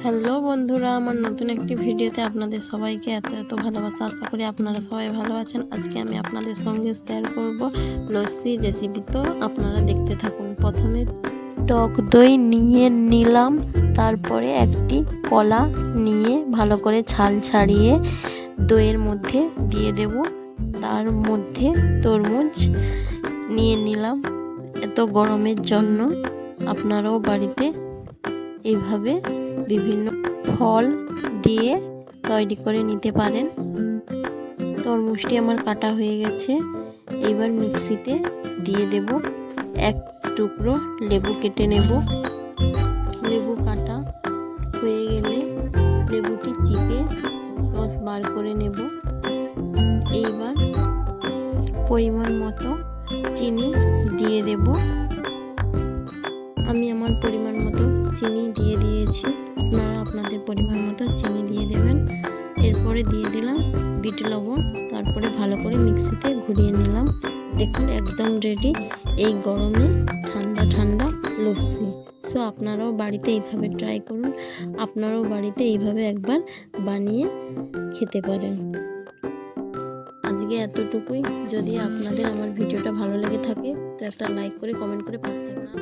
Hello বন্ধুরা, আমার নতুন একটি ভিডিওতে আপনাদের সবাইকে এত ভালোবাসা। আশা করি আপনারা সবাই ভালো আছেন। আজকে আমি আপনাদের সঙ্গে শেয়ার করব লস্যি রেসিপি। তো আপনারা দেখতে থাকুন। প্রথমে টক দই নিয়ে নিলাম, তারপরে একটি কলা নিয়ে ভালো করে ছাল ছাড়িয়ে দইয়ের মধ্যে দিয়ে দেব। তার মধ্যে তরমুজ নিয়ে নিলাম এত গরমের জন্য। আপনারাও বাড়িতে এইভাবে বিভিন্ন ফল দিয়ে তৈরি করে নিতে পারেন। তরমুজটি আমার কাটা হয়ে গেছে। এবার মিক্সিতে দিয়ে দেব। এক টুকরো লেবু কেটে নেব। লেবু কাটা হয়ে গেলে লেবুটি চিপে রস বার করে নেব। এইবার পরিমাণ মতো চিনি দিয়ে দেব। আমি আমার পরিমাণ মতো চিনি দিয়ে দিয়েছি, আপনারা আপনাদের পরিমাণ মতো চিনি দিয়ে দেবেন। এরপরে দিয়ে দিলাম বিট লবণ, তারপরে ভালো করে মিক্সিতে ঘুরিয়ে নিলাম। দেখুন একদম রেডি এই গরমে ঠান্ডা ঠান্ডা লস্যি। সো আপনারাও বাড়িতে এইভাবে ট্রাই করুন। আপনারাও বাড়িতে এইভাবে একবার বানিয়ে খেতে পারেন। আজকে এতটুকুই। যদি আপনাদের আমার ভিডিওটা ভালো লেগে থাকে তো একটা লাইক করে কমেন্ট করে পাশে থাকুন।